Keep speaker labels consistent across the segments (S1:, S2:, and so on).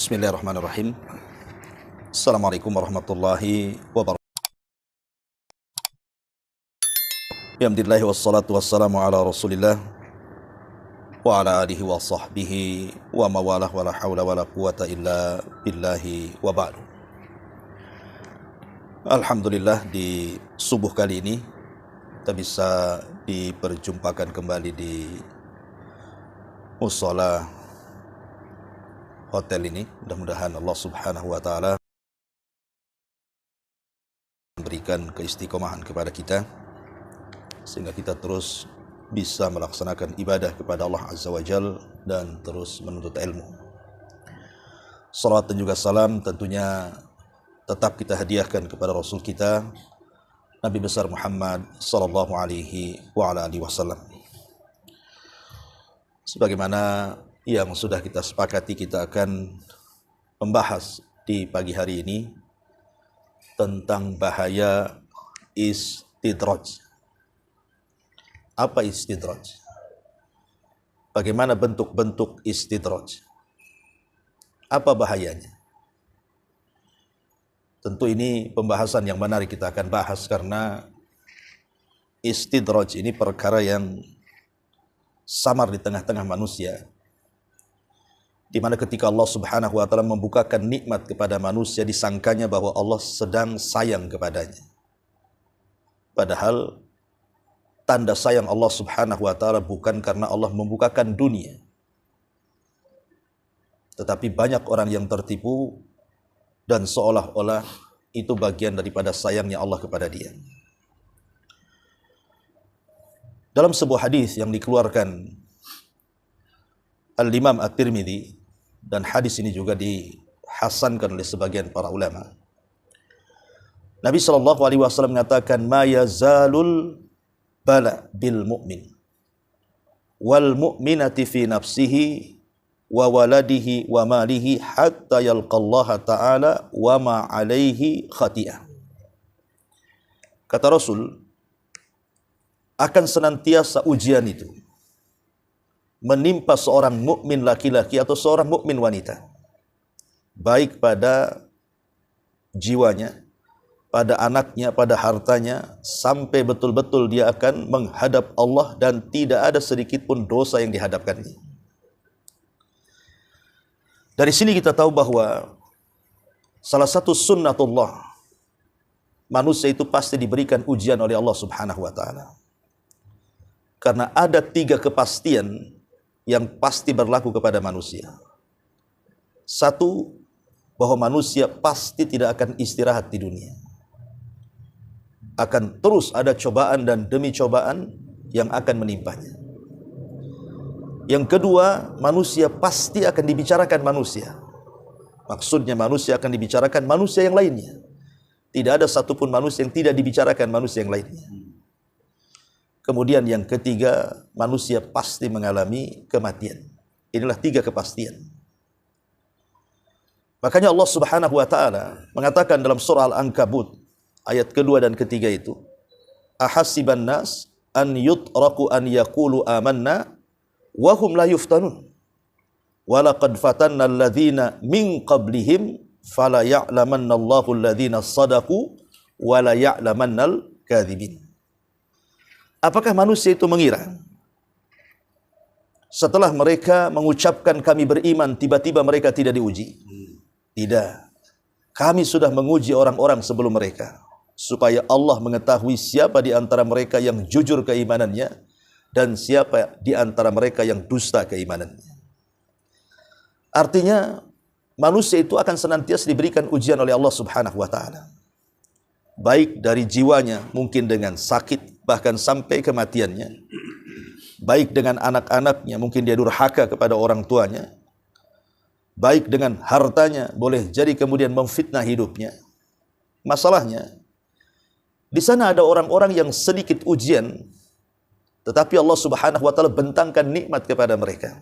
S1: Bismillahirrahmanirrahim. Assalamualaikum warahmatullahi wabarakatuh. Alhamdulillah wassalatu wassalamu ala Rasulillah wa ala alihi wa sahbihi wa mawalah wa la hawla wa la quwata illa billahi wa ba'du. Alhamdulillah, di subuh kali ini kita bisa diperjumpakan kembali di mushola hotel ini. Mudah-mudahan Allah Subhanahu wa taala memberikan keistiqomahan kepada kita sehingga kita terus bisa melaksanakan ibadah kepada Allah Azza wa Jalla dan terus menuntut ilmu. Salawat dan juga salam tentunya tetap kita hadiahkan kepada Rasul kita Nabi besar Muhammad sallallahu alaihi wa ala alihi wasallam. Sebagaimana yang sudah kita sepakati, kita akan membahas di pagi hari ini tentang bahaya istidraj. Apa istidraj? Bagaimana bentuk-bentuk istidraj? Apa bahayanya? Tentu ini pembahasan yang menarik kita akan bahas karena istidraj ini perkara yang samar di tengah-tengah manusia, di mana ketika Allah Subhanahu wa taala membukakan nikmat kepada manusia, disangkanya bahwa Allah sedang sayang kepadanya. Padahal tanda sayang Allah Subhanahu wa taala bukan karena Allah membukakan dunia, tetapi banyak orang yang tertipu dan seolah-olah itu bagian daripada sayangnya Allah kepada dia. Dalam sebuah hadis yang dikeluarkan Al-Imam At-Tirmidzi, dan hadis ini juga dihasankan oleh sebagian para ulama, Nabi SAW mengatakan, ma yazalul bala bil mu'min wal mu'minati fi nafsihi wa waladihi wa malihi hatta yalqallaha ta'ala wa ma alaihi khati'ah. Kata Rasul, akan senantiasa ujian itu menimpa seorang mukmin laki-laki atau seorang mukmin wanita, baik pada jiwanya, pada anaknya, pada hartanya, sampai betul-betul dia akan menghadap Allah dan tidak ada sedikit pun dosa yang dihadapkannya. Dari sini kita tahu bahwa salah satu sunnatullah, manusia itu pasti diberikan ujian oleh Allah Subhanahu wa taala. Karena ada 3 kepastian yang pasti berlaku kepada manusia. Satu, bahwa manusia pasti tidak akan istirahat di dunia. Akan terus ada cobaan dan demi cobaan yang akan menimpanya. Yang kedua, manusia pasti akan dibicarakan manusia. Maksudnya manusia akan dibicarakan manusia yang lainnya. Tidak ada satupun manusia yang tidak dibicarakan manusia yang lainnya. Kemudian yang ketiga, manusia pasti mengalami kematian. Inilah 3 kepastian. Makanya Allah Subhanahu wa taala mengatakan dalam surah Al-Ankabut ayat kedua dan ketiga itu, ahasiban nas an yutraku an yaqulu amanna wa hum la yuftanun wa laqad fatanna alladhina min qablihim fala ya'lamanna Allahu alladhina sadaqu wa la ya'lamannal kadzibin. Apakah manusia itu mengira setelah mereka mengucapkan kami beriman, tiba-tiba mereka tidak diuji? Tidak. Kami sudah menguji orang-orang sebelum mereka, supaya Allah mengetahui siapa di antara mereka yang jujur keimanannya dan siapa di antara mereka yang dusta keimanannya. Artinya, manusia itu akan senantiasa diberikan ujian oleh Allah Subhanahu wa taala. Baik dari jiwanya, mungkin dengan sakit, bahkan sampai kematiannya. Baik dengan anak-anaknya, mungkin dia durhaka kepada orang tuanya. Baik dengan hartanya, boleh jadi kemudian memfitnah hidupnya. Masalahnya, di sana ada orang-orang yang sedikit ujian, tetapi Allah Subhanahu wa taala bentangkan nikmat kepada mereka.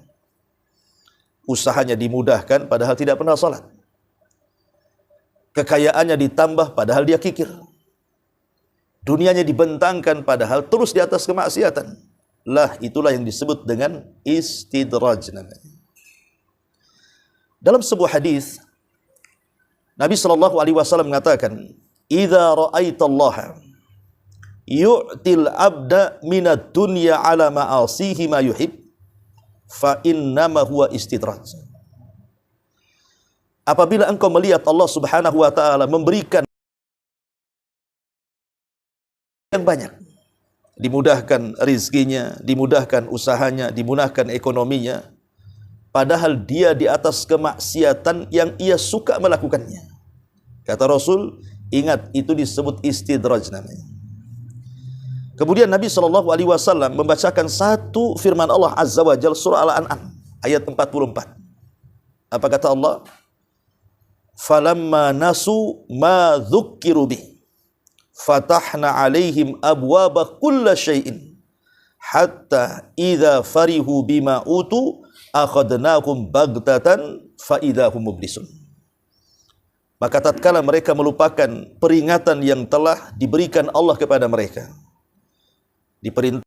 S1: Usahanya dimudahkan padahal tidak pernah salat. Kekayaannya ditambah padahal dia kikir. Dunianya dibentangkan padahal terus di atas kemaksiatan. Lah, itulah yang disebut dengan istidraj namanya. Dalam sebuah hadis Nabi sallallahu alaihi wasallam mengatakan, "Idza ra'aitallaha yu'til 'abda minad dunya 'ala ma'asihi ma yuhib, fa innama huwa istidraj." Apabila engkau melihat Allah Subhanahu wa taala memberikan yang banyak, dimudahkan rizkinya, dimudahkan usahanya, dimudahkan ekonominya, padahal dia di atas kemaksiatan yang ia suka melakukannya. Kata Rasul, ingat itu disebut istidraj namanya. Kemudian Nabi SAW membacakan satu firman Allah Azza wa Jalla, surah Al-An'am ayat 44. Apa kata Allah? Falamma nasu ma dzukkiru bih fatahna alaihim abwaba kulla syai'in hatta idza farihu bima utu akhadnahum baghtatan fa idahum mublisun. Maka tatkala mereka melupakan peringatan yang telah diberikan Allah kepada mereka, diperintah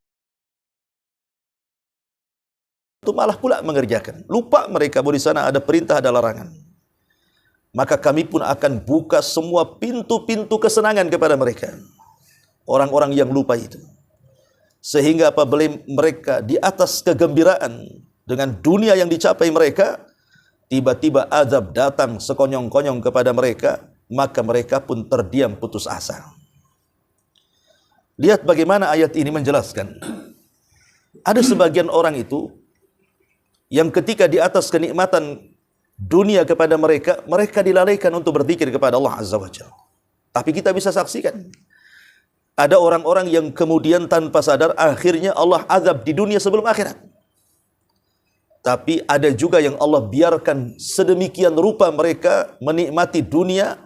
S1: itu malah pula mengerjakan. Lupa mereka bahwa di sana ada perintah, ada larangan. Maka kami pun akan buka semua pintu-pintu kesenangan kepada mereka. Orang-orang yang lupa itu. Sehingga apabila mereka di atas kegembiraan dengan dunia yang dicapai mereka, tiba-tiba azab datang sekonyong-konyong kepada mereka, maka mereka pun terdiam putus asa. Lihat bagaimana ayat ini menjelaskan. Ada sebagian orang itu yang ketika di atas kenikmatan dunia kepada mereka, mereka dilalaikan untuk berzikir kepada Allah Azza wa Jalla. Tapi kita bisa saksikan, ada orang-orang yang kemudian tanpa sadar akhirnya Allah azab di dunia sebelum akhirat. Tapi ada juga yang Allah biarkan sedemikian rupa mereka menikmati dunia,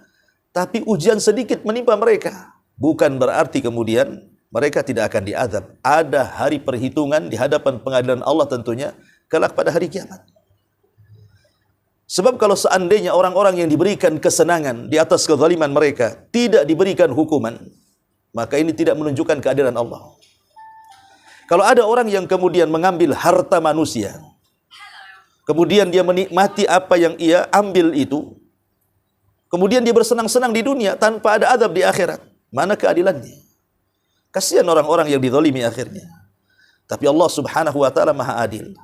S1: tapi ujian sedikit menimpa mereka. Bukan berarti kemudian mereka tidak akan diazab. Ada hari perhitungan di hadapan pengadilan Allah tentunya, kelak pada hari kiamat. Sebab kalau seandainya orang-orang yang diberikan kesenangan di atas kezaliman mereka tidak diberikan hukuman, maka ini tidak menunjukkan keadilan Allah. Kalau ada orang yang kemudian mengambil harta manusia, kemudian dia menikmati apa yang ia ambil itu, kemudian dia bersenang-senang di dunia tanpa ada azab di akhirat, mana keadilannya? Kasihan orang-orang yang dizalimi akhirnya. Tapi Allah Subhanahu wa taala Maha Adil.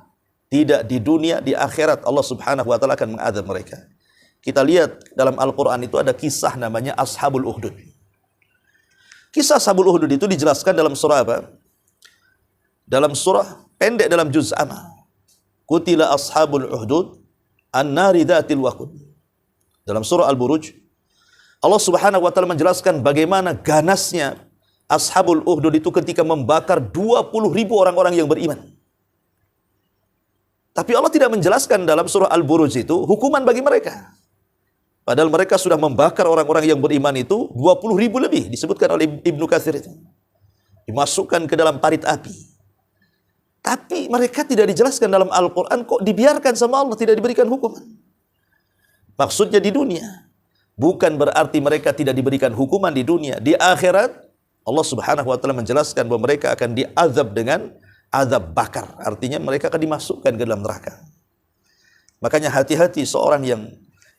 S1: Tidak di dunia, di akhirat Allah Subhanahu wa taala akan mengazab mereka. Kita lihat dalam Al-Qur'an itu ada kisah namanya Ashabul Ukhdud. Kisah Ashabul Ukhdud itu dijelaskan dalam surah apa? Dalam surah pendek dalam juz amma. Qutila ashabul ukhdud an-nari dzatil waqud. Dalam surah Al-Buruj, Allah Subhanahu wa taala menjelaskan bagaimana ganasnya Ashabul Ukhdud itu ketika membakar 20.000 orang-orang yang beriman. Tapi Allah tidak menjelaskan dalam surah Al-Buruj itu hukuman bagi mereka. Padahal mereka sudah membakar orang-orang yang beriman itu 20.000 lebih, disebutkan oleh Ibnu Katsir itu. Dimasukkan ke dalam parit api. Tapi mereka tidak dijelaskan dalam Al-Quran, kok dibiarkan sama Allah, tidak diberikan hukuman. Maksudnya di dunia. Bukan berarti mereka tidak diberikan hukuman di dunia. Di akhirat, Allah Subhanahu wa taala menjelaskan bahwa mereka akan diazab dengan azab bakar. Artinya mereka akan dimasukkan ke dalam neraka. Makanya hati-hati seorang yang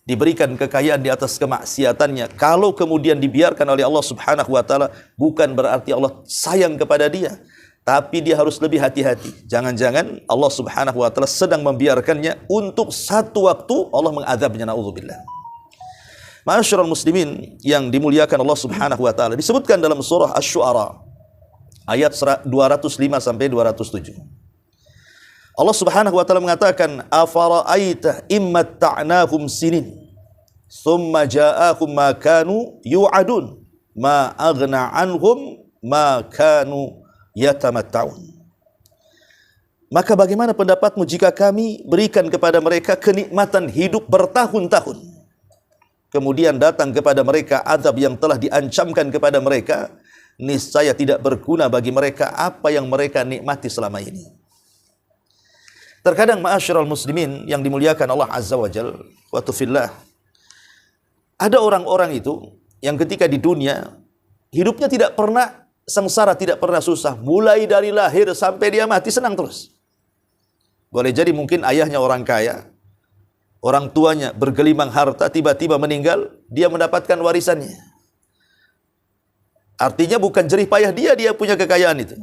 S1: diberikan kekayaan di atas kemaksiatannya, kalau kemudian dibiarkan oleh Allah Subhanahu wa taala, bukan berarti Allah sayang kepada dia, tapi dia harus lebih hati-hati. Jangan-jangan Allah Subhanahu wa taala sedang membiarkannya untuk satu waktu Allah mengazabnya, naudzubillah. Ma'asyiral muslimin yang dimuliakan Allah Subhanahu wa taala, disebutkan dalam surah Asy-Syu'ara ayat 205 sampai 207. Allah Subhanahu wa taala mengatakan, "Afara'aita immatta'nahum sinin, tsumma ja'ahum ma kanu yu'adun, ma aghna 'anhum ma kanu yatamatta'un." Maka bagaimana pendapatmu jika kami berikan kepada mereka kenikmatan hidup bertahun-tahun, kemudian datang kepada mereka azab yang telah diancamkan kepada mereka, niscaya tidak berguna bagi mereka apa yang mereka nikmati selama ini. Terkadang ma'asyiral muslimin yang dimuliakan Allah Azza wa Jalla wa tufillah, ada orang-orang itu yang ketika di dunia hidupnya tidak pernah sengsara, tidak pernah susah, mulai dari lahir sampai dia mati senang terus. Boleh jadi mungkin ayahnya orang kaya, orang tuanya bergelimang harta, tiba-tiba meninggal, dia mendapatkan warisannya. Artinya bukan jerih payah dia punya kekayaan itu.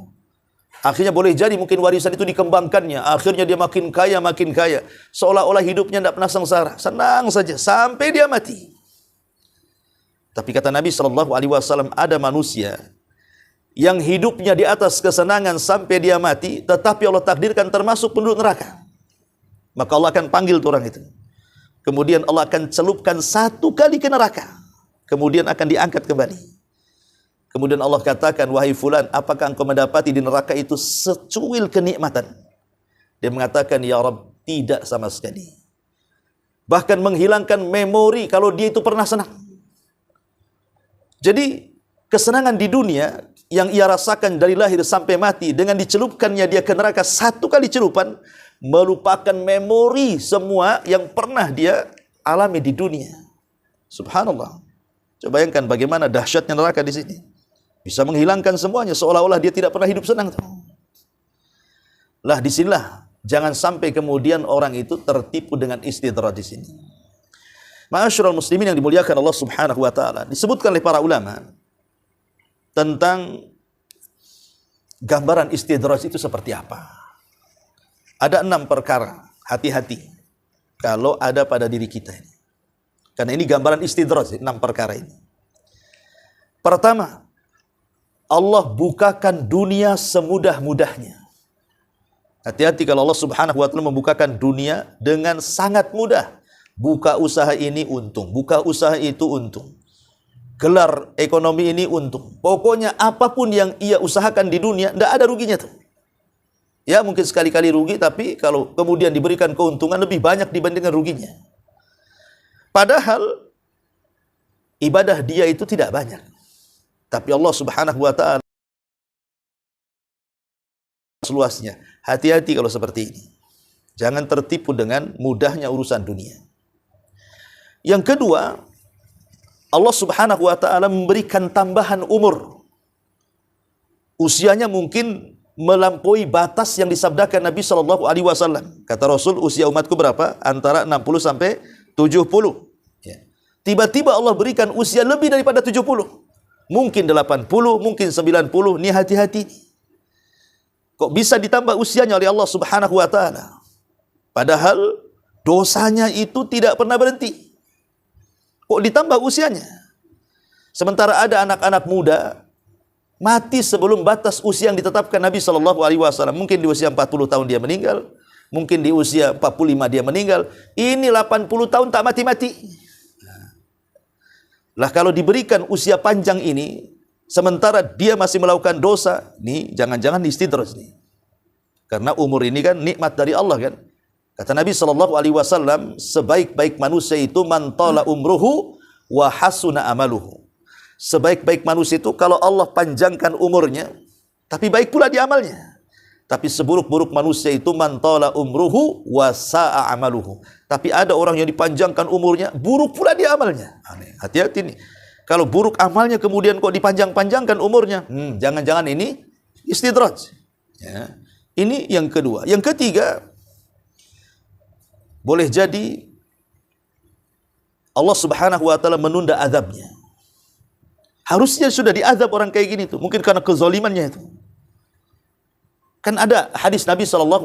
S1: Akhirnya boleh jadi mungkin warisan itu dikembangkannya, akhirnya dia makin kaya, seolah-olah hidupnya tidak pernah sengsara, senang saja sampai dia mati. Tapi kata Nabi SAW, ada manusia yang hidupnya di atas kesenangan sampai dia mati, tetapi Allah takdirkan termasuk penduduk neraka. Maka Allah akan panggil orang itu. Kemudian Allah akan celupkan satu kali ke neraka. Kemudian akan diangkat kembali. Kemudian Allah katakan, wahai fulan, apakah engkau mendapati di neraka itu secuil kenikmatan? Dia mengatakan, ya Rabb, tidak sama sekali. Bahkan menghilangkan memori kalau dia itu pernah senang. Jadi, kesenangan di dunia yang ia rasakan dari lahir sampai mati, dengan dicelupkannya dia ke neraka satu kali celupan, melupakan memori semua yang pernah dia alami di dunia. Subhanallah. Coba bayangkan bagaimana dahsyatnya neraka di sini. Bisa menghilangkan semuanya, seolah-olah dia tidak pernah hidup senang. Lah disinilah, jangan sampai kemudian orang itu tertipu dengan istidraj di sini. Ma'asyiral muslimin yang dimuliakan Allah Subhanahu wa taala, disebutkan oleh para ulama tentang gambaran istidraj itu seperti apa. Ada 6 perkara, hati-hati kalau ada pada diri kita ini. Karena ini gambaran istidraj, 6 perkara ini. Pertama, Allah bukakan dunia semudah-mudahnya. Hati-hati kalau Allah Subhanahu wa taala membukakan dunia dengan sangat mudah. Buka usaha ini untung, buka usaha itu untung. Gelar ekonomi ini untung. Pokoknya apapun yang ia usahakan di dunia, tidak ada ruginya tuh. Ya mungkin sekali-kali rugi, tapi kalau kemudian diberikan keuntungan lebih banyak dibandingkan ruginya. Padahal ibadah dia itu tidak banyak. Tapi Allah Subhanahu wa taala seluasnya. Hati-hati kalau seperti ini. Jangan tertipu dengan mudahnya urusan dunia. Yang kedua, Allah Subhanahu wa taala memberikan tambahan umur. Usianya mungkin melampaui batas yang disabdakan Nabi SAW. Kata Rasul, usia umatku berapa? Antara 60 sampai 70. Ya. Tiba-tiba Allah berikan usia lebih daripada 70. Mungkin 80, mungkin 90, ini hati-hati. Kok bisa ditambah usianya oleh Allah Subhanahu wa taala? Padahal dosanya itu tidak pernah berhenti. Kok ditambah usianya? Sementara ada anak-anak muda mati sebelum batas usia yang ditetapkan Nabi SAW. Mungkin di usia 40 tahun dia meninggal, mungkin di usia 45 dia meninggal. Ini 80 tahun tak mati-mati. Lah kalau diberikan usia panjang ini, sementara dia masih melakukan dosa, nih jangan-jangan istidraj nih. Karena umur ini kan nikmat dari Allah kan. Kata Nabi SAW, sebaik-baik manusia itu man tala umruhu wa hasuna amaluhu. Sebaik-baik manusia itu kalau Allah panjangkan umurnya, tapi baik pula di amalnya. Tapi seburuk-buruk manusia itu man tala umruhu wa sa'a amaluhu. Tapi ada orang yang dipanjangkan umurnya, buruk pula di amalnya. Hati-hati nih. Kalau buruk amalnya kemudian kok dipanjang-panjangkan umurnya, jangan-jangan ini istidraj. Ya. Ini yang kedua. Yang ketiga, boleh jadi Allah Subhanahu wa taala menunda azabnya. Harusnya sudah diazab orang kayak gini tuh, mungkin karena kezalimannya itu. Kan ada hadis Nabi SAW,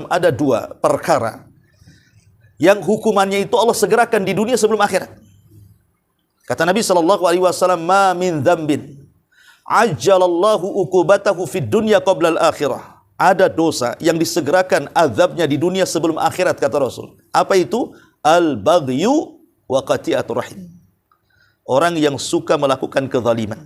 S1: ada 2 perkara yang hukumannya itu Allah segerakan di dunia sebelum akhirat. Kata Nabi SAW, ma min dzambin ajjalallahu uqubatahu fid dunya qabla al-akhirah. Ada dosa yang disegerakan azabnya di dunia sebelum akhirat, kata Rasul. Apa itu? Al-baghyu wa qati'atur rahim. Orang yang suka melakukan kezaliman.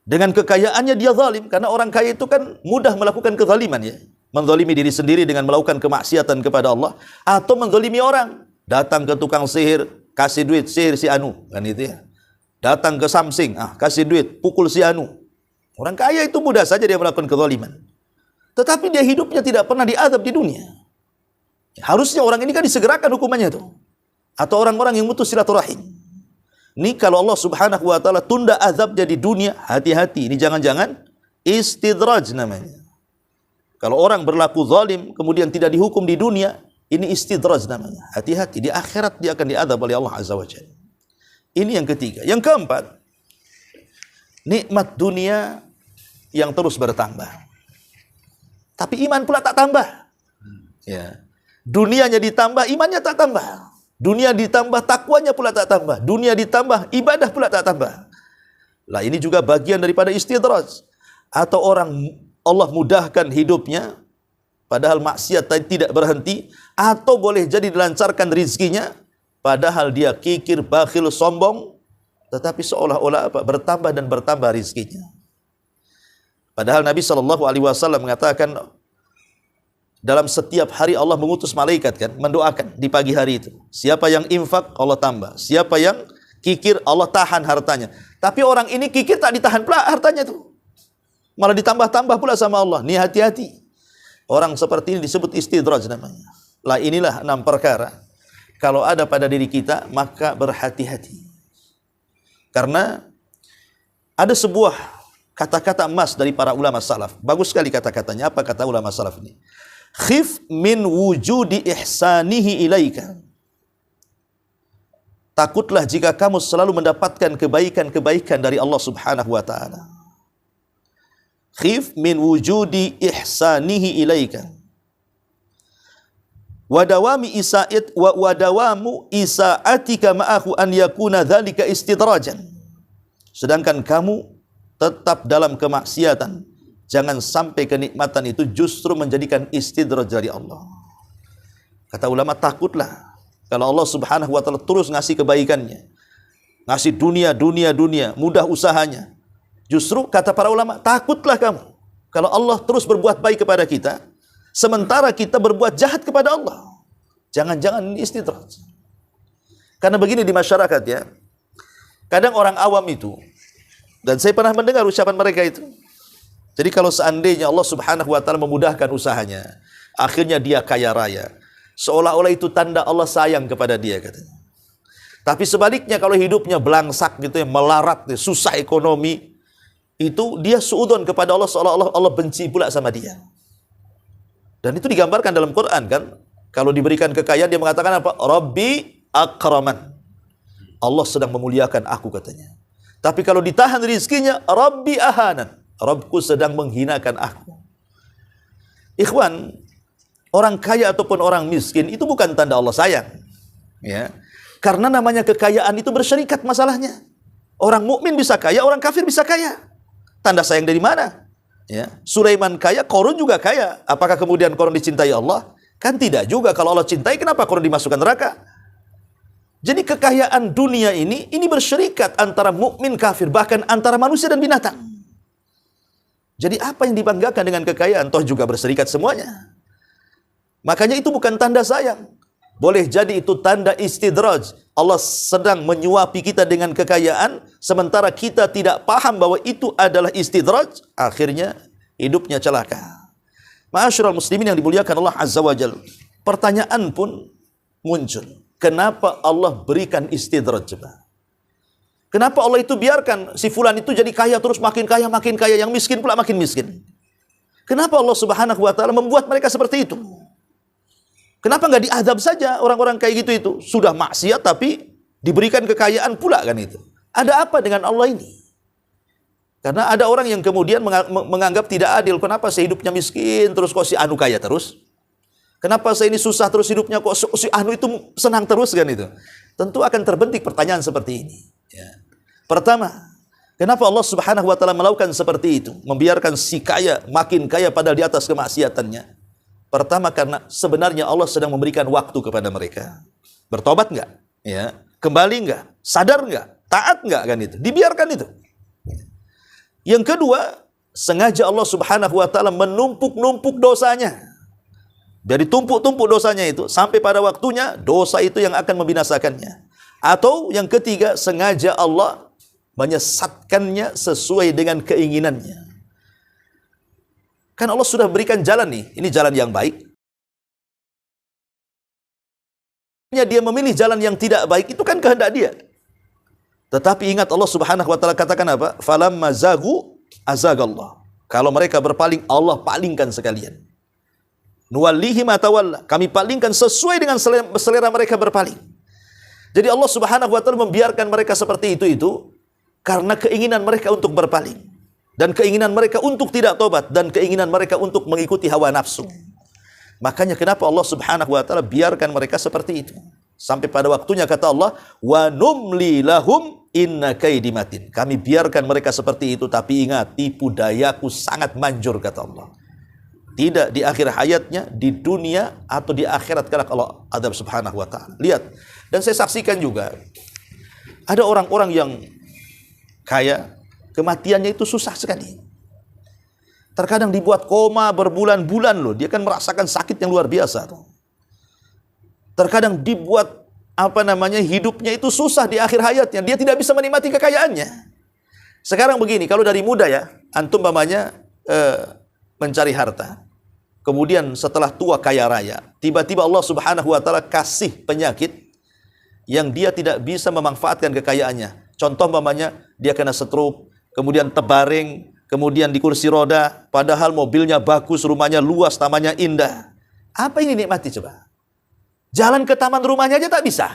S1: Dengan kekayaannya dia zalim, karena orang kaya itu kan mudah melakukan kezaliman ya. Menzalimi diri sendiri dengan melakukan kemaksiatan kepada Allah, atau menzalimi orang. Datang ke tukang sihir, kasih duit, sihir si Anu, kan itu ya. Datang ke Samsing, kasih duit, pukul si Anu. Orang kaya itu mudah saja dia melakukan kezaliman. Tetapi dia hidupnya tidak pernah diazab di dunia. Harusnya orang ini kan disegerakan hukumannya itu. Atau orang-orang yang mutus silaturahim. Ini kalau Allah Subhanahu wa taala tunda azabnya di dunia, hati-hati. Ini jangan-jangan istidraj namanya. Kalau orang berlaku zalim kemudian tidak dihukum di dunia, Ini istidraj namanya. Hati-hati, di akhirat dia akan diazab oleh Allah Azza wa Jalla. Ini yang ketiga. Yang keempat, nikmat dunia yang terus bertambah. Tapi iman pula tak tambah. Ya. Dunianya ditambah, imannya tak tambah. Dunia ditambah, takwanya pula tak tambah. Dunia ditambah, ibadah pula tak tambah. Lah ini juga bagian daripada istidraj. Atau orang Allah mudahkan hidupnya, padahal maksiat tidak berhenti, atau boleh jadi dilancarkan rizkinya, padahal dia kikir, bakhil, sombong, tetapi seolah-olah bertambah dan bertambah rizkinya. Padahal Nabi SAW mengatakan, dalam setiap hari Allah mengutus malaikat kan, mendoakan di pagi hari itu. Siapa yang infak, Allah tambah. Siapa yang kikir, Allah tahan hartanya. Tapi orang ini kikir tak ditahan pula hartanya itu. Malah ditambah-tambah pula sama Allah. Nih hati-hati. Orang seperti ini disebut istidraj namanya. Lah inilah 6 perkara. Kalau ada pada diri kita, maka berhati-hati. Karena ada sebuah kata-kata emas dari para ulama salaf. Bagus sekali kata-katanya. Apa kata ulama salaf ini? Khif min wujudi ihsanihi ilaika. Takutlah jika kamu selalu mendapatkan kebaikan-kebaikan dari Allah Subhanahu wa taala. Khif min wujudi ihsanihi ilaika. Wadawamu isa'atika ma'ahu an yakuna dzalika istidrajan. Sedangkan kamu tetap dalam kemaksiatan, jangan sampai kenikmatan itu justru menjadikan istidraj dari Allah. Kata ulama, takutlah kalau Allah Subhanahu wa taala terus ngasih kebaikannya, ngasih dunia, mudah usahanya. Justru kata para ulama, takutlah kamu kalau Allah terus berbuat baik kepada kita, sementara kita berbuat jahat kepada Allah. Jangan-jangan ini istidraj. Karena begini di masyarakat ya, kadang orang awam itu, dan saya pernah mendengar ucapan mereka itu, jadi kalau seandainya Allah Subhanahu wa taala memudahkan usahanya, akhirnya dia kaya raya, seolah-olah itu tanda Allah sayang kepada dia katanya. Tapi sebaliknya kalau hidupnya belangsak gitu ya, melarat, susah ekonomi, itu dia suudzon kepada Allah, seolah-olah Allah benci pula sama dia. Dan itu digambarkan dalam Quran kan, kalau diberikan kekayaan dia mengatakan apa? Rabbi akraman. Allah sedang memuliakan aku katanya. Tapi kalau ditahan rizkinya, Rabbi ahanan. Rabbku sedang menghinakan aku. Ikhwan, orang kaya ataupun orang miskin itu bukan tanda Allah sayang. Ya. Karena namanya kekayaan itu bersyarikat masalahnya. Orang mukmin bisa kaya, orang kafir bisa kaya. Tanda sayang dari mana? Ya. Sulaiman kaya, Qarun juga kaya. Apakah kemudian Qarun dicintai Allah? Kan tidak juga. Kalau Allah cintai, kenapa Qarun dimasukkan neraka? Jadi kekayaan dunia ini bersyarikat antara mukmin kafir, bahkan antara manusia dan binatang. Jadi apa yang dibanggakan dengan kekayaan? Toh juga berserikat semuanya. Makanya itu bukan tanda sayang. Boleh jadi itu tanda istidraj. Allah sedang menyuapi kita dengan kekayaan, sementara kita tidak paham bahwa itu adalah istidraj, akhirnya hidupnya celaka. Ma'asyiral muslimin yang dimuliakan Allah Azza wa Jalla. Pertanyaan pun muncul. Kenapa Allah berikan istidraj coba? Kenapa Allah itu biarkan si fulan itu jadi kaya terus makin kaya, yang miskin pula makin miskin? Kenapa Allah Subhanahu wa taala membuat mereka seperti itu? Kenapa nggak diazab saja orang-orang kayak gitu itu? Sudah maksiat tapi diberikan kekayaan pula kan itu. Ada apa dengan Allah ini? Karena ada orang yang kemudian menganggap tidak adil. Kenapa saya hidupnya miskin terus kok si anu kaya terus? Kenapa saya ini susah terus hidupnya kok si anu itu senang terus kan itu? Tentu akan terbentik pertanyaan seperti ini. Ya. Pertama, kenapa Allah Subhanahu wa taala melakukan seperti itu? Membiarkan si kaya makin kaya padahal di atas kemaksiatannya. Pertama karena sebenarnya Allah sedang memberikan waktu kepada mereka. Bertobat enggak? Ya. Kembali enggak? Sadar enggak? Taat enggak kan itu? Dibiarkan itu. Yang kedua, sengaja Allah Subhanahu wa taala menumpuk-numpuk dosanya. Dari tumpuk-tumpuk dosanya itu sampai pada waktunya dosa itu yang akan membinasakannya. Atau yang ketiga, sengaja Allah menyesatkannya sesuai dengan keinginannya. Kan Allah sudah berikan jalan nih, ini jalan yang baik. Dia memilih jalan yang tidak baik, itu kan kehendak dia. Tetapi ingat Allah Subhanahu wa taala katakan apa? Falamma zagu azagallah. Kalau mereka berpaling, Allah palingkan sekalian. Nuwallihi ma tawalla. Kami palingkan sesuai dengan selera mereka berpaling. Jadi Allah Subhanahu wa taala membiarkan mereka seperti itu karena keinginan mereka untuk berpaling, dan keinginan mereka untuk tidak tobat, dan keinginan mereka untuk mengikuti hawa nafsu. Makanya kenapa Allah Subhanahu wa taala biarkan mereka seperti itu. Sampai pada waktunya kata Allah, wa numli lahum inna kaidi matin. Kami biarkan mereka seperti itu, tapi ingat, tipu dayaku sangat manjur kata Allah. Tidak di akhir hayatnya, di dunia atau di akhirat kelak Allah azab Subhanahu wa taala. Lihat, dan saya saksikan juga ada orang-orang yang kaya, kematiannya itu susah sekali. Terkadang dibuat koma berbulan-bulan loh, dia kan merasakan sakit yang luar biasa tuh. Terkadang dibuat hidupnya itu susah di akhir hayatnya, dia tidak bisa menikmati kekayaannya. Sekarang begini, kalau dari muda ya, antum mencari harta, kemudian setelah tua kaya raya, tiba-tiba Allah Subhanahu wa taala kasih penyakit yang dia tidak bisa memanfaatkan kekayaannya. Contoh dia kena stroke, kemudian terbaring, kemudian di kursi roda, padahal mobilnya bagus, rumahnya luas, tamannya indah. Apa ini nikmati coba? Jalan ke taman rumahnya aja tak bisa.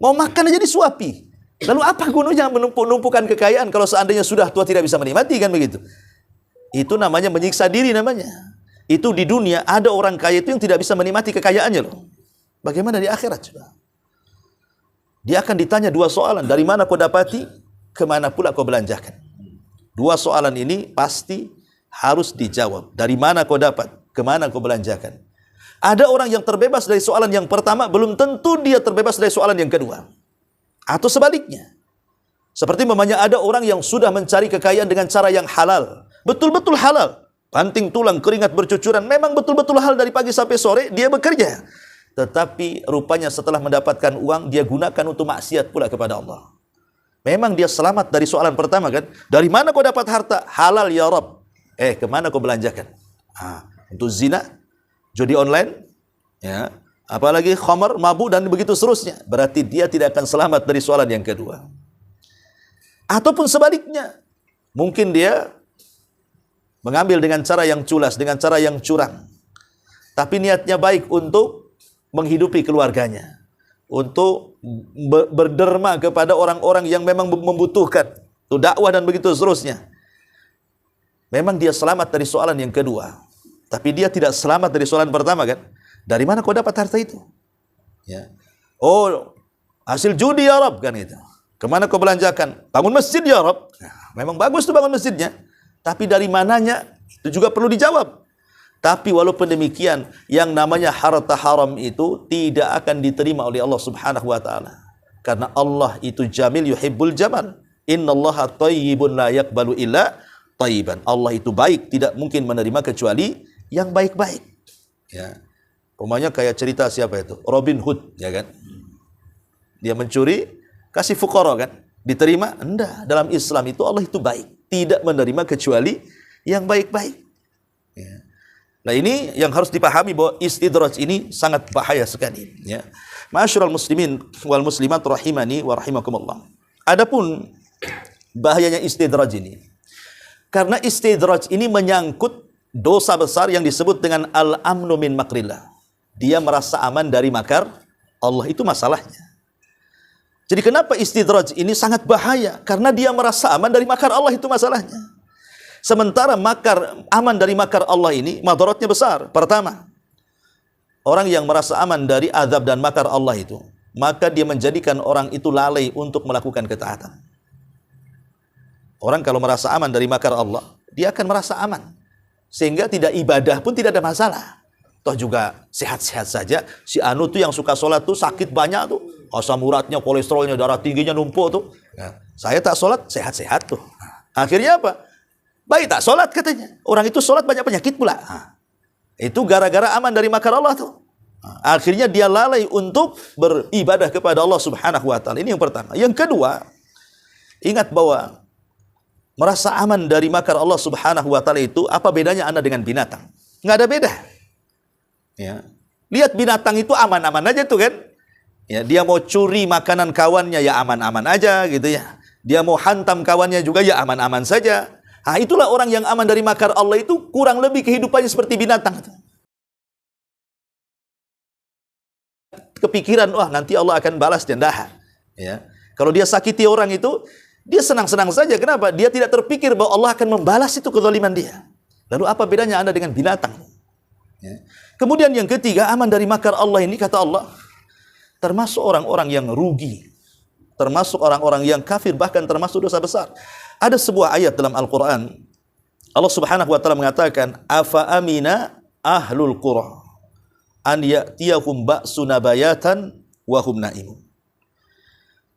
S1: Mau makan aja disuapi. Lalu apa gunanya menumpuk-numpukan kekayaan kalau seandainya sudah tua tidak bisa menikmati, kan begitu? Itu namanya menyiksa diri namanya. Itu di dunia ada orang kaya itu yang tidak bisa menikmati kekayaannya loh. Bagaimana di akhirat coba? Dia akan ditanya dua soalan. Dari mana kau dapati? Kemana pula kau belanjakan? Dua soalan ini pasti harus dijawab. Dari mana kau dapat? Kemana kau belanjakan? Ada orang yang terbebas dari soalan yang pertama, belum tentu dia terbebas dari soalan yang kedua. Atau sebaliknya. Seperti ada orang yang sudah mencari kekayaan dengan cara yang halal. Betul-betul halal. Banting tulang, keringat bercucuran. Memang betul-betul halal dari pagi sampai sore dia bekerja. Tetapi rupanya setelah mendapatkan uang, dia gunakan untuk maksiat pula kepada Allah. Memang dia selamat dari soalan pertama kan? Dari mana kau dapat harta? Halal ya Rabb. Kemana kau belanjakan? Untuk zina, judi online, ya, apalagi khamar, mabuk dan begitu seterusnya. Berarti dia tidak akan selamat dari soalan yang kedua. Ataupun sebaliknya, mungkin dia mengambil dengan cara yang culas, dengan cara yang curang. Tapi niatnya baik untuk menghidupi keluarganya, untuk berderma kepada orang-orang yang memang membutuhkan, untuk dakwah dan begitu seterusnya. Memang dia selamat dari soalan yang kedua. Tapi dia tidak selamat dari soalan pertama kan? Dari mana kau dapat harta itu? Ya. Hasil judi ya Rabb kan itu. Kemana kau belanjakan? Bangun masjid ya Rabb. Memang bagus tuh bangun masjidnya. Tapi dari mananya? Itu juga perlu dijawab. Tapi walaupun demikian, yang namanya harta haram itu tidak akan diterima oleh Allah Subhanahu wa taala. Karena Allah itu jamil yuhibbul jamal. Innallaha thayyibun la yaqbalu illa thayyiban. Allah itu baik, tidak mungkin menerima kecuali yang baik-baik. Ya. Umpamanya kayak cerita siapa itu? Robin Hood, ya kan? Dia mencuri, kasih fuqara kan? Diterima? Enggak. Dalam Islam itu Allah itu baik, tidak menerima kecuali yang baik-baik. Ya. Nah, ini yang harus dipahami bahwa istidraj ini sangat bahaya sekali, ya. Ma'asyiral muslimin wal muslimat rahimani wa rahimakumullah. Adapun bahayanya istidraj ini, karena istidraj ini menyangkut dosa besar yang disebut dengan al-amnu min makrillah. Dia merasa aman dari makar Allah, itu masalahnya. Jadi kenapa istidraj ini sangat bahaya? Karena dia merasa aman dari makar Allah, itu masalahnya. Sementara aman dari makar Allah ini madaratnya besar. Pertama, orang yang merasa aman dari azab dan makar Allah itu, maka dia menjadikan orang itu lalai untuk melakukan ketaatan. Orang kalau merasa aman dari makar Allah, dia akan merasa aman. Sehingga tidak ibadah pun tidak ada masalah. Toh juga sehat-sehat saja. Si anu tuh yang suka sholat tuh sakit banyak tuh. Asam uratnya, kolesterolnya, darah tingginya numpuk tuh. Ya. Saya tak sholat, sehat-sehat tuh. Akhirnya apa? Baik tak sholat katanya. Orang itu sholat banyak penyakit pula. Itu gara-gara aman dari makar Allah tuh. Akhirnya dia lalai untuk beribadah kepada Allah Subhanahu wa taala. Ini yang pertama. Yang kedua, ingat bahwa merasa aman dari makar Allah Subhanahu wa taala itu apa bedanya Anda dengan binatang? Nggak ada beda. Ya. Lihat binatang itu aman-aman aja tuh kan. Ya, dia mau curi makanan kawannya ya aman-aman aja gitu ya. Dia mau hantam kawannya juga ya aman-aman saja. Itulah orang yang aman dari makar Allah itu kurang lebih kehidupannya seperti binatang. Kepikiran, wah nanti Allah akan balas dan dah. Ya. Kalau dia sakiti orang itu, dia senang-senang saja. Kenapa? Dia tidak terpikir bahwa Allah akan membalas itu kezaliman dia. Lalu apa bedanya Anda dengan binatang? Ya. Kemudian yang ketiga, aman dari makar Allah ini, kata Allah, termasuk orang-orang yang rugi, termasuk orang-orang yang kafir, bahkan termasuk dosa besar. Ada sebuah ayat dalam Al-Quran, Allah subhanahu wa ta'ala mengatakan, afa amina ahlul qura an ya'tiyahum ba'suna bayatan wa hum na'imun.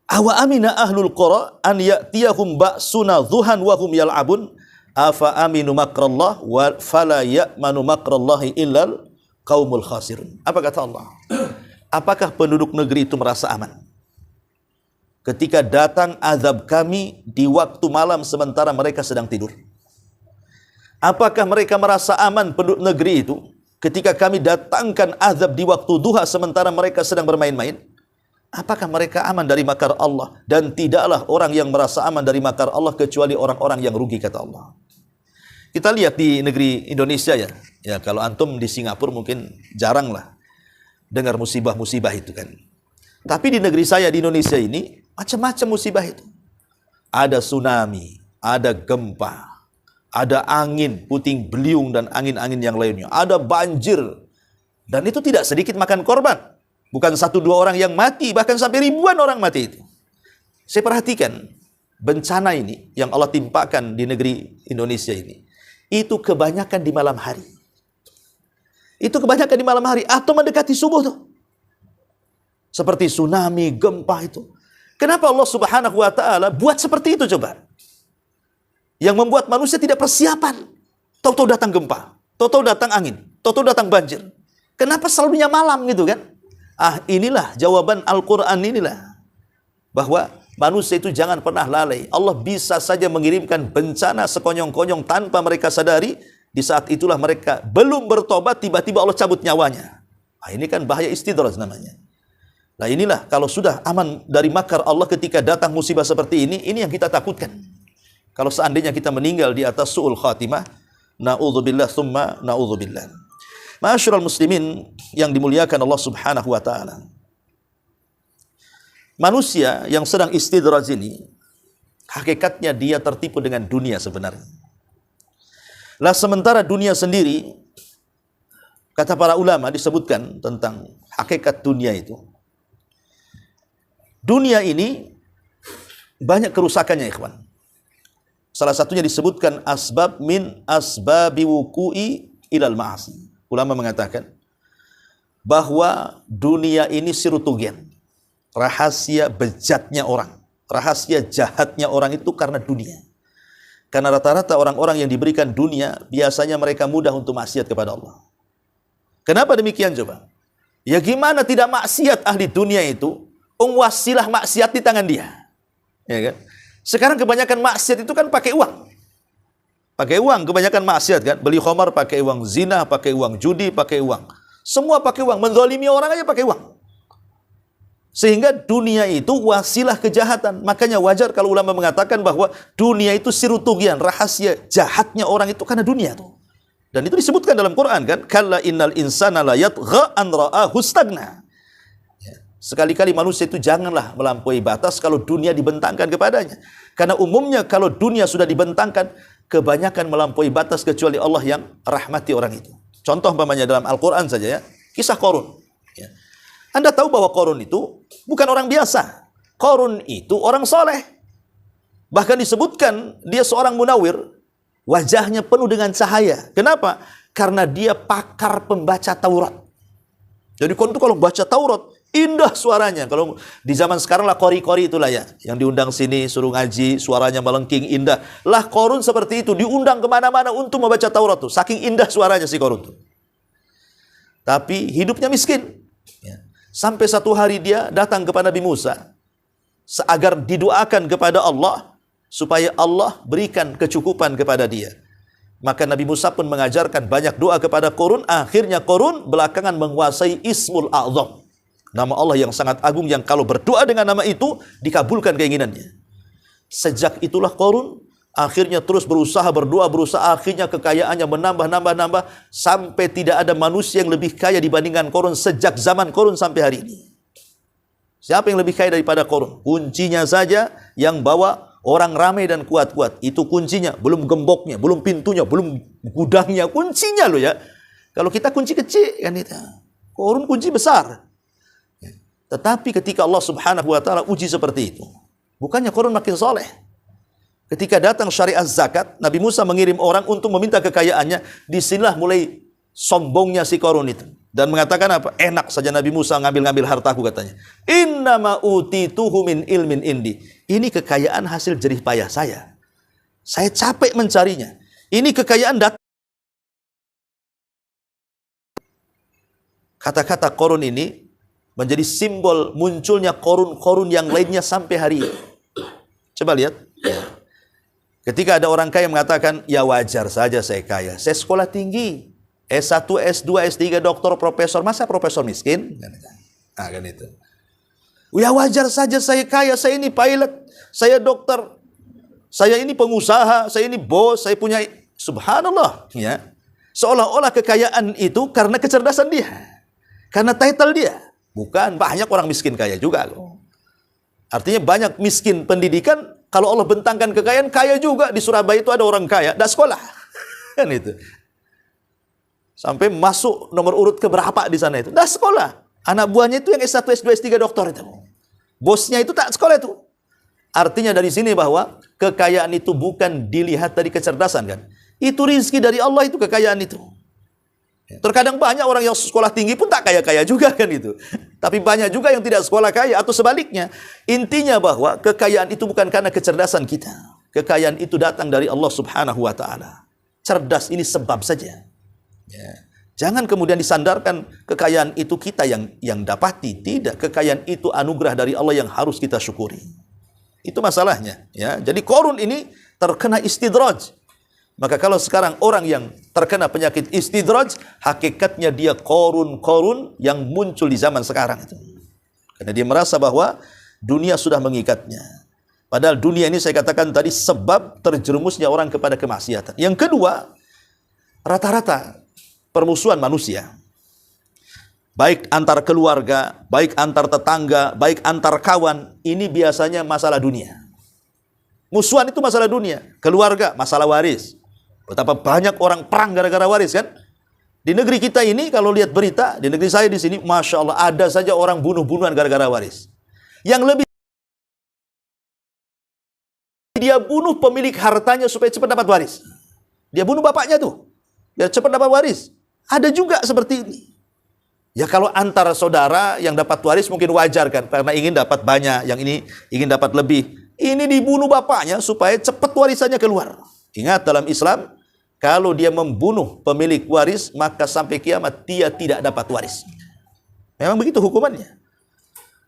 S1: Awa amina ahlul qura an ya'tiyahum ba'suna dhuhan wa hum yal'abun. Afa aminu makrallah wa fala ya'manu makrallahi illal qaumul khasirun. Apa kata Allah? Apakah penduduk negeri itu merasa aman ketika datang azab kami di waktu malam sementara mereka sedang tidur? Apakah mereka merasa aman penduduk negeri itu ketika kami datangkan azab di waktu duha sementara mereka sedang bermain-main? Apakah mereka aman dari makar Allah? Dan tidaklah orang yang merasa aman dari makar Allah kecuali orang-orang yang rugi, kata Allah. Kita lihat di negeri Indonesia ya. Ya, kalau antum di Singapura mungkin jarang lah dengar musibah-musibah itu kan. Tapi di negeri saya di Indonesia ini macam-macam musibah itu. Ada tsunami, ada gempa, ada angin puting beliung dan angin-angin yang lainnya. Ada banjir. Dan itu tidak sedikit makan korban. Bukan 1-2 orang yang mati, bahkan sampai ribuan orang mati itu. Saya perhatikan bencana ini yang Allah timpakan di negeri Indonesia ini, itu kebanyakan di malam hari. Itu kebanyakan di malam hari atau mendekati subuh tuh. Seperti tsunami, gempa itu. Kenapa Allah subhanahu wa ta'ala buat seperti itu coba? Yang membuat manusia tidak persiapan. Tahu-tahu datang gempa, tahu-tahu datang angin, tahu-tahu datang banjir. Kenapa selalunya malam gitu kan? Inilah jawaban Al-Quran inilah. Bahwa manusia itu jangan pernah lalai. Allah bisa saja mengirimkan bencana sekonyong-konyong tanpa mereka sadari. Di saat itulah mereka belum bertobat, tiba-tiba Allah cabut nyawanya. Ini kan bahaya istidraj namanya. Nah inilah kalau sudah aman dari makar Allah ketika datang musibah seperti ini yang kita takutkan. Kalau seandainya kita meninggal di atas su'ul khatimah, na'udzubillah thumma na'udzubillah. Ma'asyiral muslimin yang dimuliakan Allah subhanahu wa ta'ala. Manusia yang sedang istidraj ini, hakikatnya dia tertipu dengan dunia sebenarnya. Lah sementara dunia sendiri, kata para ulama disebutkan tentang hakikat dunia itu. Dunia ini banyak kerusakannya, ikhwan. Salah satunya disebutkan asbab min asbabi wuku'i ilal ma'asi. Ulama mengatakan bahwa dunia ini sirutugen, rahasia bejatnya orang, rahasia jahatnya orang itu karena dunia. Karena rata-rata orang-orang yang diberikan dunia biasanya mereka mudah untuk maksiat kepada Allah. Kenapa demikian coba? Ya gimana tidak maksiat ahli dunia itu? Wasilah maksiat di tangan dia. Ya kan? Sekarang kebanyakan maksiat itu kan pakai uang. Pakai uang, kebanyakan maksiat kan. Beli khamar pakai uang, zina pakai uang, judi pakai uang. Semua pakai uang, menzalimi orang aja pakai uang. Sehingga dunia itu wasilah kejahatan. Makanya wajar kalau ulama mengatakan bahwa dunia itu sirutugian, rahasia jahatnya orang itu karena dunia tuh. Dan itu disebutkan dalam Quran kan, kalla innal insana la yatgha an ra'ahu stagna. Sekali-kali manusia itu janganlah melampaui batas kalau dunia dibentangkan kepadanya. Karena umumnya kalau dunia sudah dibentangkan, kebanyakan melampaui batas kecuali Allah yang rahmati orang itu. Contoh umpamanya dalam Al-Quran saja ya, kisah Qarun. Ya. Anda tahu bahwa Qarun itu bukan orang biasa. Qarun itu orang soleh. Bahkan disebutkan dia seorang munawir. Wajahnya penuh dengan cahaya. Kenapa? Karena dia pakar pembaca Taurat. Jadi Qarun itu kalau baca Taurat, indah suaranya. Kalau di zaman sekarang lah kori-kori itulah ya. Yang diundang sini, suruh ngaji, suaranya melengking, indah. Lah Qarun seperti itu, diundang kemana-mana untuk membaca Taurat tuh. Saking indah suaranya si Qarun tuh. Tapi hidupnya miskin. Ya. Sampai satu hari dia datang kepada Nabi Musa. Agar didoakan kepada Allah. Supaya Allah berikan kecukupan kepada dia. Maka Nabi Musa pun mengajarkan banyak doa kepada Qarun. Akhirnya Qarun belakangan menguasai Ismul A'zam. Nama Allah yang sangat agung yang kalau berdoa dengan nama itu dikabulkan keinginannya. Sejak itulah Qarun akhirnya terus berusaha, berdoa, berusaha, akhirnya kekayaannya menambah, sampai tidak ada manusia yang lebih kaya dibandingkan Qarun sejak zaman Qarun sampai hari ini. Siapa yang lebih kaya daripada Qarun? Kuncinya saja yang bawa orang ramai dan kuat-kuat. Itu kuncinya, belum gemboknya, belum pintunya, belum gudangnya, kuncinya loh ya. Kalau kita kunci kecil kan itu. Qarun kunci besar. Tetapi ketika Allah Subhanahu wa taala uji seperti itu, bukannya Qarun makin soleh. Ketika datang syariat zakat, Nabi Musa mengirim orang untuk meminta kekayaannya. Disinilah mulai sombongnya si Qarun itu. Dan mengatakan apa? Enak saja Nabi Musa ngambil-ngambil hartaku katanya. Innama utituhu min ilmin indi. Ini kekayaan hasil jerih payah saya. Saya capek mencarinya. Ini kekayaan datang. Kata-kata Qarun ini menjadi simbol munculnya Qarun-Qarun yang lainnya sampai hari ini. Coba lihat. Ketika ada orang kaya mengatakan, ya wajar saja saya kaya. Saya sekolah tinggi. S1, S2, S3, doktor, profesor. Masa profesor miskin? Nah, kan itu. Ya wajar saja saya kaya. Saya ini pilot. Saya dokter. Saya ini pengusaha. Saya ini bos. Saya punya... Subhanallah. Ya. Seolah-olah kekayaan itu karena kecerdasan dia. Karena title dia. Bukan. Banyak orang miskin kaya juga. Artinya banyak miskin pendidikan. Kalau Allah bentangkan kekayaan, kaya juga. Di Surabaya itu ada orang kaya. Dah sekolah. Kan itu. Sampai masuk nomor urut keberapa di sana itu. Dah sekolah. Anak buahnya itu yang S1, S2, S3 doktor itu. Bosnya itu tak sekolah itu. Artinya dari sini bahwa kekayaan itu bukan dilihat dari kecerdasan kan. Itu rizki dari Allah itu kekayaan itu. Terkadang banyak orang yang sekolah tinggi pun tak kaya-kaya juga kan itu. Tapi banyak juga yang tidak sekolah kaya atau sebaliknya. Intinya bahwa kekayaan itu bukan karena kecerdasan kita. Kekayaan itu datang dari Allah Subhanahu wa taala. Cerdas ini sebab saja. Ya. Jangan kemudian disandarkan kekayaan itu kita yang dapati. Tidak, kekayaan itu anugerah dari Allah yang harus kita syukuri. Itu masalahnya. Ya. Jadi Qarun ini terkena istidraj. Maka kalau sekarang orang yang terkena penyakit istidraj, hakikatnya dia Qarun yang muncul di zaman sekarang itu. Karena dia merasa bahwa dunia sudah mengikatnya. Padahal dunia ini saya katakan tadi sebab terjerumusnya orang kepada kemaksiatan. Yang kedua, rata-rata permusuhan manusia, baik antar keluarga, baik antar tetangga, baik antar kawan, ini biasanya masalah dunia. Musuhan itu masalah dunia. Keluarga, masalah waris. Betapa banyak orang perang gara-gara waris kan? Di negeri kita ini kalau lihat berita, di negeri saya di sini, Masya Allah, ada saja orang bunuh-bunuhan gara-gara waris. Yang lebih, dia bunuh pemilik hartanya supaya cepat dapat waris. Dia bunuh bapaknya tuh, biar cepat dapat waris. Ada juga seperti ini. Ya kalau antara saudara yang dapat waris mungkin wajar kan, karena ingin dapat banyak, yang ini ingin dapat lebih. Ini dibunuh bapaknya supaya cepat warisannya keluar. Ingat dalam Islam, kalau dia membunuh pemilik waris, maka sampai kiamat dia tidak dapat waris. Memang begitu hukumannya.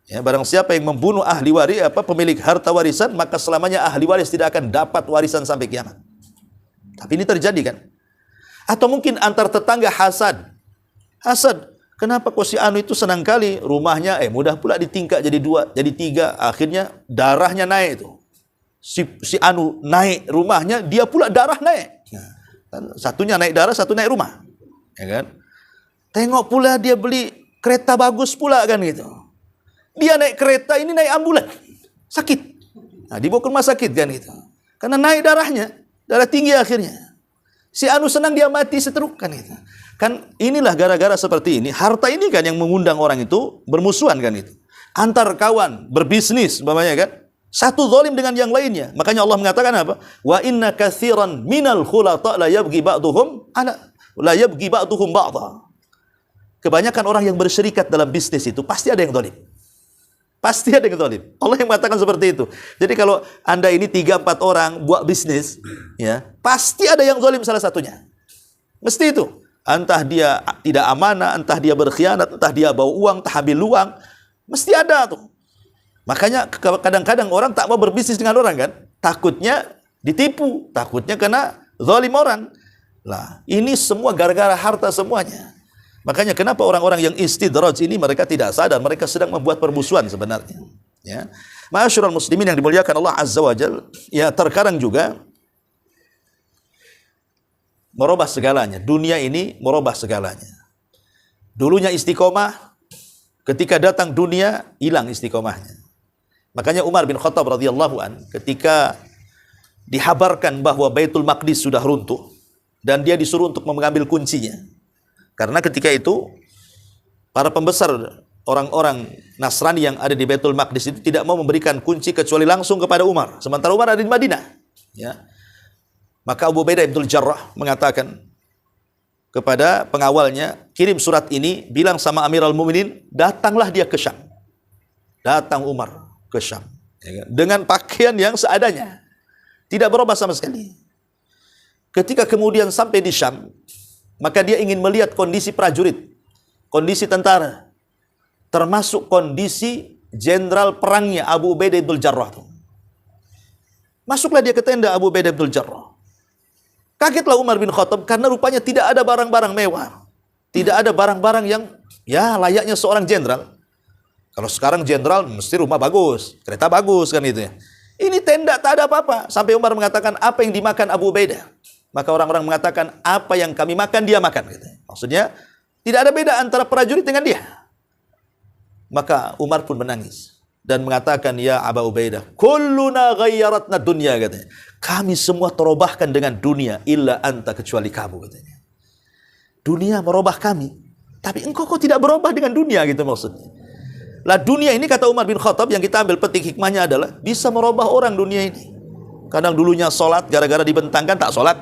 S1: Ya, barang siapa yang membunuh ahli waris, pemilik harta warisan, maka selamanya ahli waris tidak akan dapat warisan sampai kiamat. Tapi ini terjadi kan? Atau mungkin antar tetangga hasad. Hasad. Kenapa kok si Anu itu senang kali rumahnya mudah pula ditingkat jadi 2, jadi 3, akhirnya darahnya naik itu. Si Anu naik rumahnya, dia pula darah naik. Satunya naik darah, satu naik rumah. Ya kan? Tengok pula dia beli kereta bagus pula kan gitu. Dia naik kereta, ini naik ambulan. Sakit. Nah, dibawa ke rumah sakit kan gitu. Karena naik darahnya, darah tinggi akhirnya. Si Anu senang dia mati setruk kan itu. Kan inilah gara-gara seperti ini, harta ini kan yang mengundang orang itu bermusuhan kan itu. Antar kawan, berbisnis umpamanya kan. Satu zalim dengan yang lainnya. Makanya Allah mengatakan apa? Wa inna katsiran minal khulata la yabghi ba'dhum ba'dha. Kebanyakan orang yang berserikat dalam bisnis itu pasti ada yang zalim. Pasti ada yang zalim. Allah yang mengatakan seperti itu. Jadi kalau Anda ini 3-4 orang buat bisnis, ya, pasti ada yang zalim salah satunya. Mesti itu. Entah dia tidak amanah, entah dia berkhianat, entah dia bawa uang, entah ambil uang, mesti ada tuh. Makanya kadang-kadang orang tak mau berbisnis dengan orang kan, takutnya ditipu, takutnya kena zalim orang. Lah, ini semua gara-gara harta semuanya. Makanya kenapa orang-orang yang istidraj ini mereka tidak sadar, mereka sedang membuat permusuhan sebenarnya. Ya. Ma'asyiral muslimin yang dimuliakan Allah Azza wa Jalla, ya terkadang juga merubah segalanya. Dunia ini merubah segalanya. Dulunya istiqomah, ketika datang dunia, hilang istiqomahnya. Makanya Umar bin Khattab radhiyallahu an ketika dihabarkan bahwa Baitul Maqdis sudah runtuh dan dia disuruh untuk mengambil kuncinya. Karena ketika itu para pembesar orang-orang Nasrani yang ada di Baitul Maqdis itu tidak mau memberikan kunci kecuali langsung kepada Umar. Sementara Umar ada di Madinah. Ya. Maka Abu Ubaidah bin Jarrah mengatakan kepada pengawalnya, kirim surat ini, bilang sama Amirul Mukminin, datanglah dia ke Syam. Datang Umar ke Syam. Ya, dengan pakaian yang seadanya. Tidak berubah sama sekali. Ketika kemudian sampai di Syam, maka dia ingin melihat kondisi prajurit, kondisi tentara, termasuk kondisi jenderal perangnya Abu Ubaidah bin Jarrah. Masuklah dia ke tenda Abu Ubaidah bin Jarrah. Kagetlah Umar bin Khattab karena rupanya tidak ada barang-barang mewah. Tidak ada barang-barang yang ya layaknya seorang jenderal. Kalau sekarang jenderal mesti rumah bagus, kereta bagus kan itu ya. Ini tenda tak ada apa-apa. Sampai Umar mengatakan, apa yang dimakan Abu Ubaidah? Maka orang-orang mengatakan, apa yang kami makan dia makan. Gitu. Maksudnya tidak ada beda antara prajurit dengan dia. Maka Umar pun menangis dan mengatakan, ya Abu Ubaidah, kulluna ghayyaratna dunya, katanya. Kami semua terubahkan dengan dunia, illa anta, kecuali kamu, katanya. Dunia merubah kami, tapi engkau kok tidak berubah dengan dunia, gitu maksudnya. Lah dunia ini, kata Umar bin Khattab, yang kita ambil petik hikmahnya adalah bisa merubah orang dunia ini. Kadang dulunya sholat, gara-gara dibentangkan tak sholat.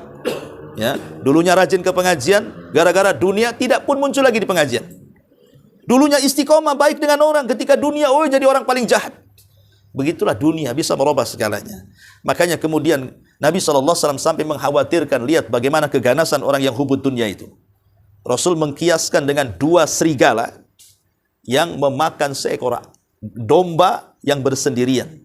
S1: Ya, dulunya rajin ke pengajian, gara-gara dunia tidak pun muncul lagi di pengajian. Dulunya istiqomah baik dengan orang, ketika dunia jadi orang paling jahat. Begitulah dunia bisa merubah segalanya. Makanya kemudian Nabi SAW sampai mengkhawatirkan, lihat bagaimana keganasan orang yang hubud dunia itu. Rasul mengkiaskan dengan 2 serigala yang memakan seekor domba yang bersendirian.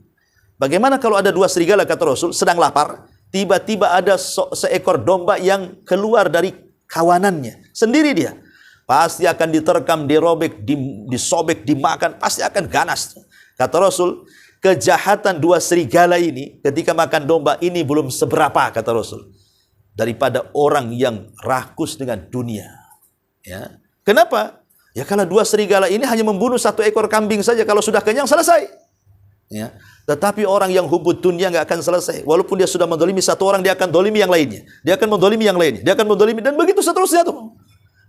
S1: Bagaimana kalau ada 2 serigala, kata Rasul, sedang lapar, tiba-tiba ada seekor domba yang keluar dari kawanannya, sendiri dia. Pasti akan diterkam, dirobek, disobek, dimakan, pasti akan ganas. Kata Rasul, kejahatan 2 serigala ini ketika makan domba ini belum seberapa, kata Rasul, daripada orang yang rakus dengan dunia. Ya. Kenapa? Ya karena 2 serigala ini hanya membunuh 1 ekor kambing saja, kalau sudah kenyang selesai. Ya. Tetapi orang yang hubud dunia nggak akan selesai. Walaupun dia sudah mendolimi 1 orang, dia akan dolimi yang lainnya. Dia akan mendolimi yang lainnya. Dia akan mendolimi, dan begitu seterusnya tuh.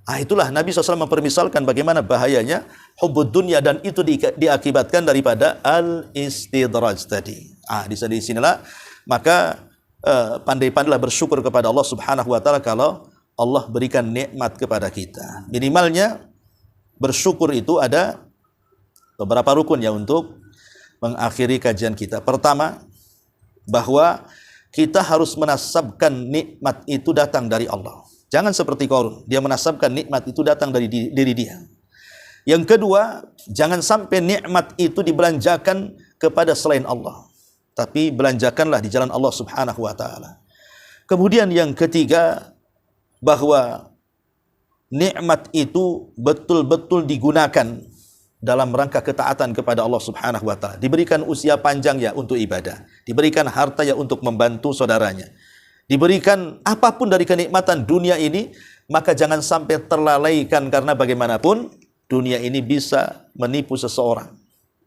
S1: Itulah Nabi SAW mempermisalkan bagaimana bahayanya hubud dunia, dan itu diakibatkan daripada al-istidraj tadi. Di sinilah maka pandai-pandailah bersyukur kepada Allah Subhanahu wa taala kalau Allah berikan nikmat kepada kita. Minimalnya bersyukur itu ada beberapa rukun ya untuk mengakhiri kajian kita. Pertama, bahwa kita harus menasabkan nikmat itu datang dari Allah. Jangan seperti Qarun, dia menasabkan nikmat itu datang dari diri dia. Yang kedua, jangan sampai nikmat itu dibelanjakan kepada selain Allah, tapi belanjakanlah di jalan Allah Subhanahu wa taala. Kemudian yang ketiga, bahwa nikmat itu betul-betul digunakan dalam rangka ketaatan kepada Allah Subhanahu wa taala. Diberikan usia panjang ya untuk ibadah, diberikan harta ya untuk membantu saudaranya, diberikan apapun dari kenikmatan dunia ini, maka jangan sampai terlalaikan, karena bagaimanapun dunia ini bisa menipu seseorang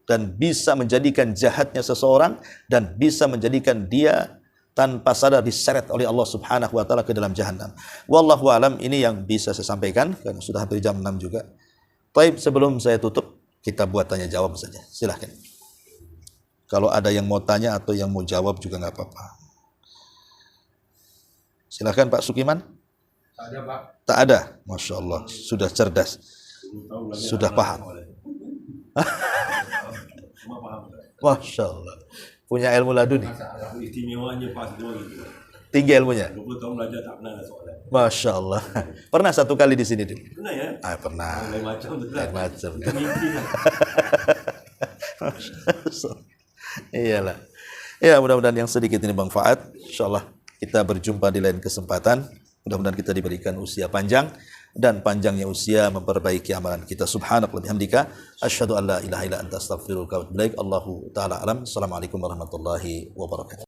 S1: dan bisa menjadikan jahatnya seseorang dan bisa menjadikan dia tanpa sadar diseret oleh Allah Subhanahu wa taala ke dalam jahanam. Wallahu alam, ini yang bisa saya sampaikan karena sudah hampir jam 6 juga. Baik, sebelum saya tutup, kita buat tanya jawab saja. Silahkan. Kalau ada yang mau tanya atau yang mau jawab juga nggak apa-apa. Silahkan Pak Sukiman.
S2: Tak ada Pak.
S1: Tak ada. Masya Allah, sudah cerdas, sudah paham. Masya Allah, punya ilmu laduni.
S2: Istimewanya pas itu.
S1: Tinggi ilmunya.
S2: 20 tahun belajar tak pernah ada soalan.
S1: Masya Allah. Pernah 1 kali di sini, Din?
S2: Pernah ya?
S1: Pernah.
S2: Lain macam tu.
S1: Lain macam.
S2: Mimpi lah.
S1: Iyalah. Ya, mudah-mudahan yang sedikit ini bermanfaat. Insyaallah kita berjumpa di lain kesempatan. Mudah-mudahan kita diberikan usia panjang, dan panjangnya usia memperbaiki amalan kita. Subhanallah bihamdika, asyhadu an la ilaha illa anta, astaghfiruka wa atubu ilaik. Allahu taala alam. Assalamualaikum warahmatullahi wabarakatuh.